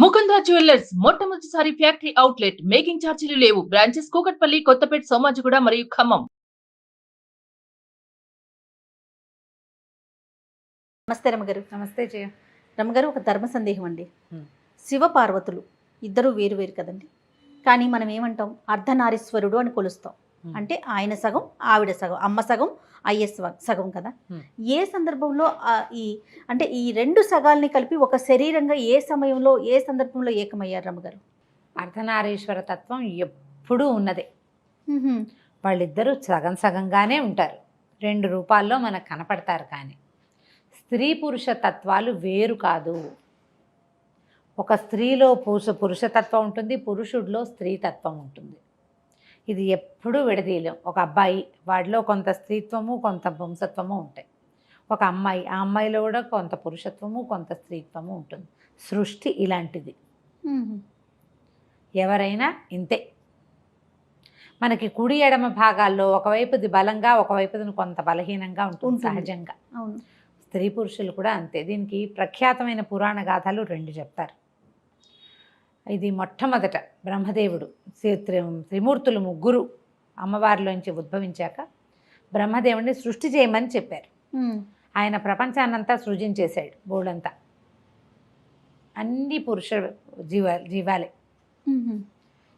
Mukunda jewellers మొట్టమొదటిసారి factory outlet. Making ఛార్జీలు లేవు. బ్రాంచెస్ కూకట్పల్లి, కొత్తపేట, సోమాజిగూడ మరియు ఖమ్మం. నమస్తే రమగారు. నమస్తే జయ. రమగారు, ఒక ధర్మ సందేహం అండి. హ్మ్. శివ పార్వతులు ఇద్దరు వేరు వేరు కదండి. కానీ మనం ఏమంటాం, అర్ధనారీశ్వరుడు అని కొలుస్తాం. అంటే ఆయన సగం, ఆవిడ సగం, అమ్మ సగం, ఐఎస్ సగం కదా. ఏ సందర్భంలో అంటే ఈ రెండు సగాల్ని కలిపి ఒక శరీరంగా ఏ సమయంలో, ఏ సందర్భంలో ఏకమయ్యారు రమగారు? అర్ధనారీశ్వర తత్వం ఎప్పుడూ ఉన్నదే. వాళ్ళిద్దరూ సగం సగంగానే ఉంటారు, రెండు రూపాల్లో మనకు కనపడతారు. కానీ స్త్రీ పురుష తత్వాలు వేరు కాదు. ఒక స్త్రీలో పురుషతత్వం ఉంటుంది, పురుషుడిలో స్త్రీతత్వం ఉంటుంది. ఇది ఎప్పుడూ విడదీయలేం. ఒక అబ్బాయి, వాడిలో కొంత స్త్రీత్వము కొంత పుంసత్వము ఉంటాయి. ఒక అమ్మాయి, ఆ అమ్మాయిలో కూడా కొంత పురుషత్వము కొంత స్త్రీత్వము ఉంటుంది. సృష్టి ఇలాంటిది. ఎవరైనా ఇంతే. మనకి కుడి ఎడమ భాగాల్లో ఒకవైపుది బలంగా, ఒకవైపుది కొంత బలహీనంగా ఉంటుంది సహజంగా. అవును. స్త్రీ పురుషులు కూడా అంతే. దీనికి ప్రఖ్యాతమైన పురాణ గాథలు రెండు చెప్తారు. ఇది మొట్టమొదట బ్రహ్మదేవుడు, త్రిమూర్తులు ముగ్గురు అమ్మవారిలోంచి ఉద్భవించాక బ్రహ్మదేవుడిని సృష్టి చేయమని చెప్పారు. ఆయన ప్రపంచాన్నంతా సృజించేశాడు. బోర్డంతా అన్ని పురుష జీవాలే,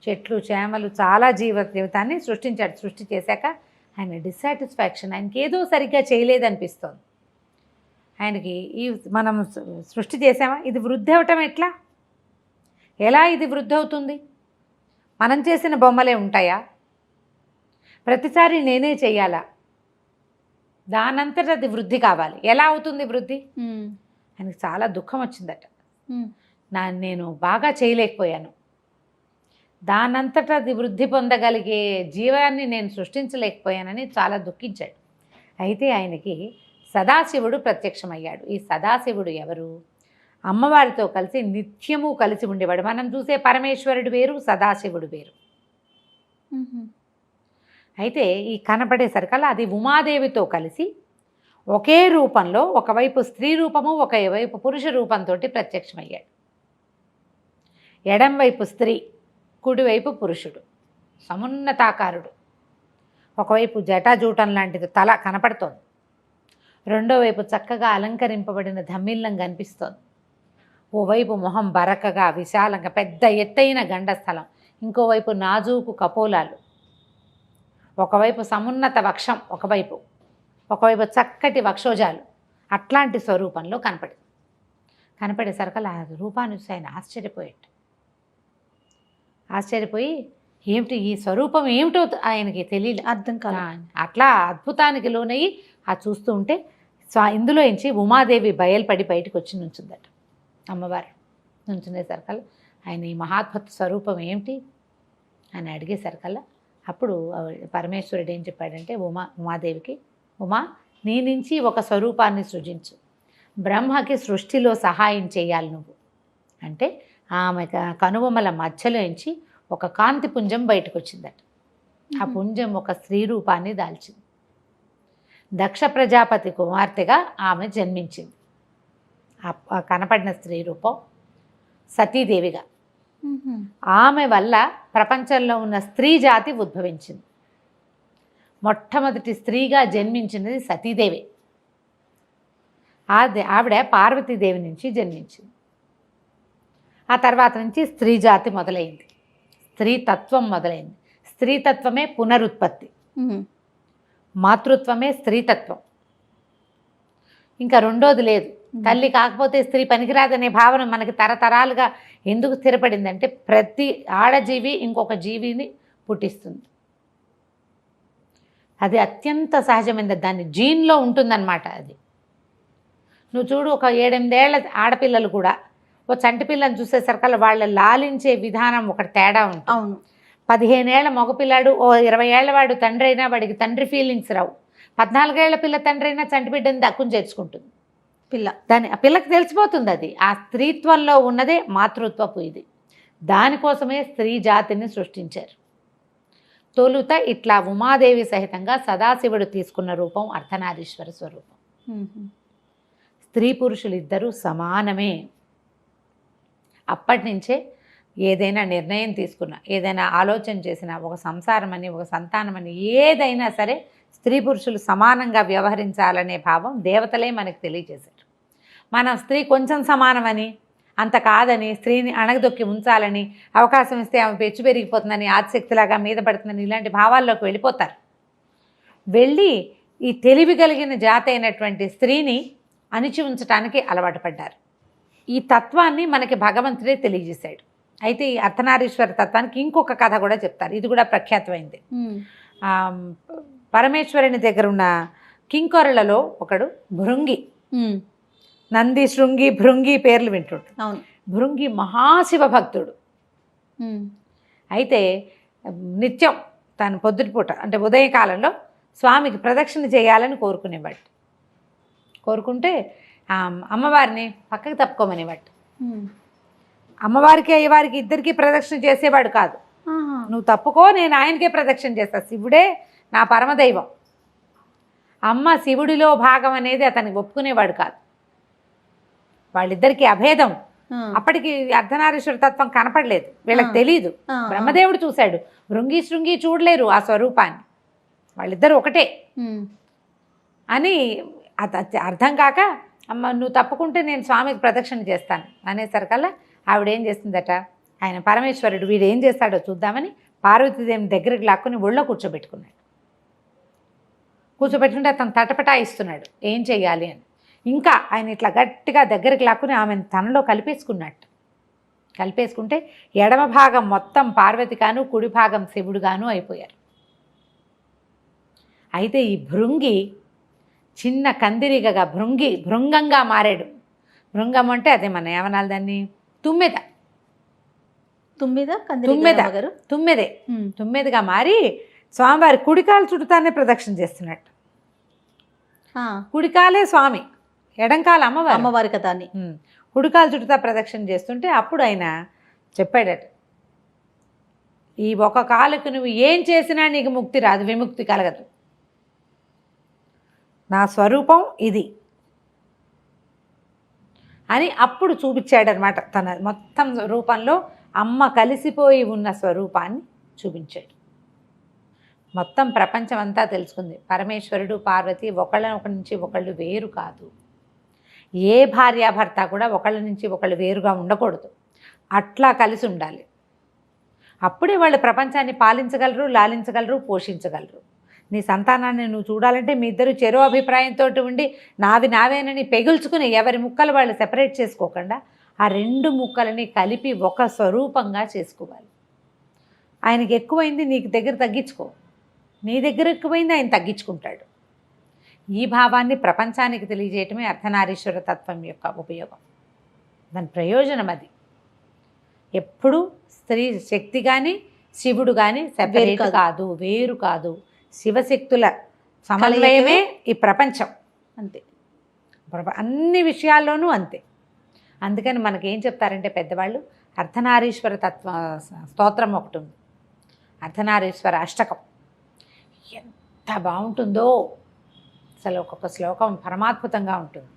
చెట్లు చేమలు చాలా జీవితాన్ని సృష్టించాడు. సృష్టి చేశాక ఆయన డిస్సాటిస్ఫాక్షన్, ఆయనకి ఏదో సరిగ్గా చేయలేదనిపిస్తోంది. ఆయనకి మనం సృష్టి చేసామా, ఇది వృద్ధి అవటం ఎట్లా, ఎలా ఇది వృద్ధి అవుతుంది? మనం చేసిన బొమ్మలే ఉంటాయా? ప్రతిసారి నేనే చెయ్యాలా? దానంతట అది వృద్ధి కావాలి. ఎలా అవుతుంది వృద్ధి? ఆయనకి చాలా దుఃఖం వచ్చిందట. నేను బాగా చేయలేకపోయాను, దానంతట అది వృద్ధి పొందగలిగే జీవాన్ని నేను సృష్టించలేకపోయానని చాలా దుఃఖించాడు. అయితే ఆయనకి సదాశివుడు ప్రత్యక్షమయ్యాడు. ఈ సదాశివుడు ఎవరు? అమ్మవారితో కలిసి నిత్యము కలిసి ఉండేవాడు. మనం చూసే పరమేశ్వరుడు వేరు, సదాశివుడు వేరు. అయితే ఈ కనపడేసరికల్లా అది ఉమాదేవితో కలిసి ఒకే రూపంలో, ఒకవైపు స్త్రీ రూపము, ఒకవైపు పురుష రూపంతో ప్రత్యక్షమయ్యాడు. ఎడంవైపు స్త్రీ, కుడివైపు పురుషుడు, సమున్నతాకారుడు. ఒకవైపు జటాజూటం లాంటిది తల కనపడుతోంది, రెండో వైపు చక్కగా అలంకరింపబడిన ధమ్మిల్లం కనిపిస్తోంది. ఓవైపు మొహం బరకగా విశాలంగా పెద్ద ఎత్తైన గండస్థలం, ఇంకోవైపు నాజూకు కపోలాలు, ఒకవైపు సమున్నత వక్షం, ఒకవైపు చక్కటి వక్షోజాలు. అట్లాంటి స్వరూపంలో కనపడేసరికి ఆ రూపాన్ని చూసి ఆయన ఆశ్చర్యపోయి ఏమిటి ఈ స్వరూపం ఏమిటో ఆయనకి తెలియదు, అర్థం కాదు. అట్లా అద్భుతానికి లోనయ్యి చూస్తూ ఉంటే ఇందులో నుంచి ఉమాదేవి బయలుపడి బయటకు వచ్చి నుంచుందట. అమ్మవారు నుంచునేసరికల్లా ఆయన ఈ మహాద్భుత స్వరూపం ఏమిటి అని అడిగేసరికల్లా అప్పుడు పరమేశ్వరుడు ఏం చెప్పాడంటే ఉమాదేవికి, ఉమా, నీ నుంచి ఒక స్వరూపాన్ని సృజించు, బ్రహ్మకి సృష్టిలో సహాయం చేయాలి నువ్వు అంటే ఆమె కనుబొమ్మల మధ్యలో నుంచి ఒక కాంతి పుంజం బయటకు వచ్చిందట. ఆ పుంజం ఒక స్త్రీ రూపాన్ని దాల్చింది. దక్ష ప్రజాపతి కుమార్తెగా ఆమె జన్మించింది. ఆ కనపడిన స్త్రీ రూపం సతీదేవిగా. ఆమె వల్ల ప్రపంచంలో ఉన్న స్త్రీ జాతి ఉద్భవించింది. మొట్టమొదటి స్త్రీగా జన్మించినది సతీదేవి. ఆవిడ పార్వతీదేవి నుంచి జన్మించింది. ఆ తర్వాత నుంచి స్త్రీ జాతి మొదలైంది, స్త్రీతత్వం మొదలైంది. స్త్రీతత్వమే పునరుత్పత్తి, మాతృత్వమే స్త్రీతత్వం. ఇంకా రెండోది లేదు. తల్లి కాకపోతే స్త్రీ పనికిరాదనే భావన మనకి తరతరాలుగా ఎందుకు స్థిరపడిందంటే ప్రతి ఆడజీవి ఇంకొక జీవిని పుట్టిస్తుంది. అది అత్యంత సహజమైనది, దాని జీన్లో ఉంటుందన్నమాట. అది నువ్వు చూడు, ఒక 7-8 ఏళ్ల ఆడపిల్లలు కూడా ఓ చంటి పిల్లని చూసేసరికల్లా వాళ్ళ లాలించే విధానం ఒకటి తేడా ఉంటుంది. అవును. 15 ఏళ్ల మగపిల్లాడు, ఓ 20 ఏళ్ల వాడు తండ్రి అయినా వాడికి తండ్రి ఫీలింగ్స్ రావు. 14 ఏళ్ల పిల్ల తండ్రి అయినా చంటి బిడ్డని దక్కుని చేర్చుకుంటుంది ఆ పిల్లకి తెలిసిపోతుంది. అది ఆ స్త్రీత్వంలో ఉన్నదే మాతృత్వపు ఇది. దానికోసమే స్త్రీ జాతిని సృష్టించారు. తొలుత ఇట్లా ఉమాదేవి సహితంగా సదాశివుడు తీసుకున్న రూపం అర్ధనారీశ్వర స్వరూపం. స్త్రీ పురుషులు ఇద్దరూ సమానమే. అప్పటి నుంచే ఏదైనా నిర్ణయం తీసుకున్నా, ఏదైనా ఆలోచన చేసినా, ఒక సంసారం అని, ఒక సంతానం అని, ఏదైనా సరే స్త్రీ పురుషులు సమానంగా వ్యవహరించాలనే భావం దేవతలే మనకు తెలియజేశారు. మనం స్త్రీ కొంచెం సమానమని, అంత కాదని, స్త్రీని అణగదొక్కి ఉంచాలని, అవకాశం ఇస్తే ఆమె పెచ్చు పెరిగిపోతుందని, ఆదిశక్తిలాగా మీద పడుతుందని, ఇలాంటి భావాల్లోకి వెళ్ళిపోతారు. వెళ్ళి ఈ తెలివి కలిగిన జాతి అయినటువంటి స్త్రీని అణిచి ఉంచడానికి అలవాటు పడ్డారు. ఈ తత్వాన్ని మనకి భగవంతుడే తెలియజేశాడు. అయితే ఈ అర్ధనారీశ్వర తత్వానికి ఇంకొక కథ కూడా చెప్తారు, ఇది కూడా ప్రఖ్యాతమైంది. పరమేశ్వరుని దగ్గర ఉన్న కింకొరలలో ఒకడు భృంగి, నంది, శృంగి, భృంగి పేర్లు వింటుంటాడు. అవును. భృంగి మహాశివ భక్తుడు. అయితే నిత్యం తను పొద్దుటిపూట అంటే ఉదయకాలంలో స్వామికి ప్రదక్షిణ చేయాలని కోరుకునేవాడు. కోరుకుంటే అమ్మవారిని పక్కకి తప్పుకోమనేవాడు. అమ్మవారికి అయ్యవారికి ఇద్దరికి ప్రదక్షిణ చేసేవాడు కాదు. నువ్వు తప్పుకో, నేను ఆయనకే ప్రదక్షిణ చేస్తా, శివుడే నా పరమదైవం. అమ్మ శివుడిలో భాగం అనేది అతనికి ఒప్పుకునేవాడు కాదు. వాళ్ళిద్దరికీ అభేదం. అప్పటికి అర్ధనారీశ్వర తత్వం కనపడలేదు, వీళ్ళకి తెలీదు. బ్రహ్మదేవుడు చూశాడు, భృంగి శృంగి చూడలేరు ఆ స్వరూపాన్ని, వాళ్ళిద్దరు ఒకటే అని అర్థం కాక, అమ్మ నువ్వు తప్పుకుంటే నేను స్వామికి ప్రదక్షిణ చేస్తాను అనేసరికల్లా ఆవిడేం చేస్తుందట, ఆయన పరమేశ్వరుడు వీడు ఏం చేస్తాడో చూద్దామని పార్వతీదేవిని దగ్గరికి లాక్కుని ఒళ్ళో కూర్చోబెట్టుకున్నాడు. కూర్చోబెట్టుకుంటే అతను తటపటాయిస్తున్నాడు ఏం చెయ్యాలి అని. ఇంకా ఆయన ఇట్లా గట్టిగా దగ్గరికి లాక్కుని ఆమెను తనలో కలిపేసుకున్నట్టు. కలిపేసుకుంటే ఎడమ భాగం మొత్తం పార్వతిగాను, కుడి భాగం శివుడుగాను అయిపోయారు. అయితే ఈ భృంగి చిన్న కందిరిగగా భృంగంగా మారాడు. భృంగం అంటే అదే మన ఏమనాలి దాన్ని, తుమ్మెదగా మారి స్వామివారి కుడికాలు చుట్టుతానే ప్రదక్షిణ చేస్తున్నట్టు. కుడికాలే స్వామి, ఎడంకాలు అమ్మవారి కదా అని కుడికాలు చుట్టుతా ప్రదక్షిణ చేస్తుంటే అప్పుడు ఆయన చెప్పాడట, ఈ ఒక కాలుకు నువ్వు ఏం చేసినా నీకు ముక్తి రాదు, విముక్తి కలగదు. నా స్వరూపం ఇది అని అప్పుడు చూపించాడనమాట. తన మొత్తం రూపంలో అమ్మ కలిసిపోయి ఉన్న స్వరూపాన్ని చూపించాడు. మొత్తం ప్రపంచం అంతా తెలుసుకుంది పరమేశ్వరుడు పార్వతి ఒకళ్ళ నుంచి ఒకళ్ళు వేరు కాదు. ఏ భార్యాభర్త కూడా ఒకళ్ళ నుంచి ఒకళ్ళు వేరుగా ఉండకూడదు, అట్లా కలిసి ఉండాలి. అప్పుడే వాళ్ళు ప్రపంచాన్ని పాలించగలరు, లాలించగలరు, పోషించగలరు. నీ సంతానాన్ని నువ్వు చూడాలంటే మీ ఇద్దరు చెరో అభిప్రాయంతో ఉండి నావేనని పెగుల్చుకుని ఎవరి ముక్కలు వాళ్ళు సెపరేట్ చేసుకోకుండా ఆ రెండు ముక్కలని కలిపి ఒక స్వరూపంగా చేసుకోవాలి. ఆయనకి ఎక్కువైంది నీకు దగ్గర తగ్గించుకో, నీ దగ్గర ఎక్కువైంది ఆయన తగ్గించుకుంటాడు. ఈ భావాన్ని ప్రపంచానికి తెలియజేయటమే అర్ధనారీశ్వర తత్వం యొక్క ఉపయోగం, దాని ప్రయోజనం అది. ఎప్పుడు స్త్రీ శక్తి కానీ శివుడు కానీ సెపరేట్ కాదు, వేరు కాదు. శివశక్తుల సమన్వయమే ఈ ప్రపంచం, అంతే. అన్ని విషయాల్లోనూ అంతే. అందుకని మనకేం చెప్తారంటే పెద్దవాళ్ళు, అర్ధనారీశ్వర స్తోత్రం ఒకటి ఉంది, అర్ధనారీశ్వర అష్టకం. ఎంత బాగుంటుందో అసలు, ఒక్కొక్క శ్లోకం పరమాద్భుతంగా ఉంటుంది.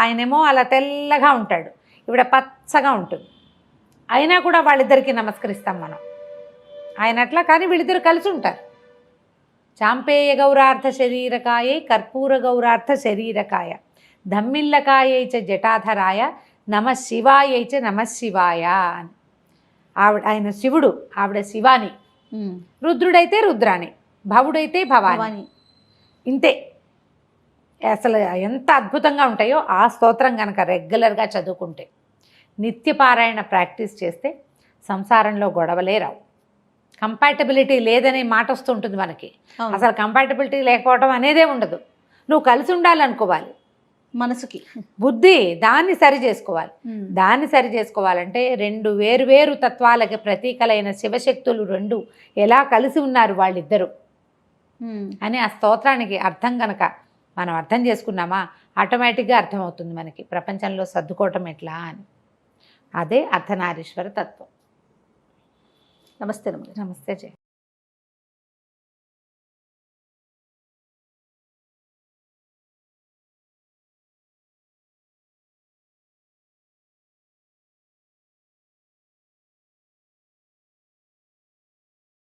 ఆయనేమో అలా తెల్లగా ఉంటాడు, ఈవిడ పచ్చగా ఉంటుంది. అయినా కూడా వాళ్ళిద్దరికీ నమస్కరిస్తాం మనం. ఆయన అట్లా, కానీ వీళ్ళిద్దరు కలిసి ఉంటారు. చాంపేయ గౌరార్థ శరీరకాయ, కర్పూర గౌరార్థ శరీరకాయ, ధమ్మిల్లకాయ చ జటాధరాయ, నమ శివాయ చ నమ శివాయ అని. ఆయన శివుడు, ఆవిడ శివాని. రుద్రుడైతే రుద్రాణి, భవుడైతే భవాని. ఇంతే. అసలు ఎంత అద్భుతంగా ఉంటాయో ఆ స్తోత్రం కనుక రెగ్యులర్గా చదువుకుంటే, నిత్యపారాయణ ప్రాక్టీస్ చేస్తే సంసారంలో గొడవలే రావు. కంపాటబిలిటీ లేదనే మాట వస్తుంటుంది మనకి. అసలు కంపాటబిలిటీ లేకపోవడం అనేదే ఉండదు. నువ్వు కలిసి ఉండాలనుకోవాలి, మనసుకి బుద్ధి దాన్ని సరి చేసుకోవాలి. దాన్ని సరి చేసుకోవాలంటే రెండు వేరు తత్వాలకి ప్రతీకలైన శివశక్తులు రెండు ఎలా కలిసి ఉన్నారు వాళ్ళిద్దరూ అని ఆ స్తోత్రానికి అర్థం కనుక మనం అర్థం చేసుకున్నామా, ఆటోమేటిక్గా అర్థమవుతుంది మనకి ప్రపంచంలో సర్దుకోవటం ఎట్లా అని. అదే అర్ధనారీశ్వర తత్వం. నమస్తే. నమస్తే జయ.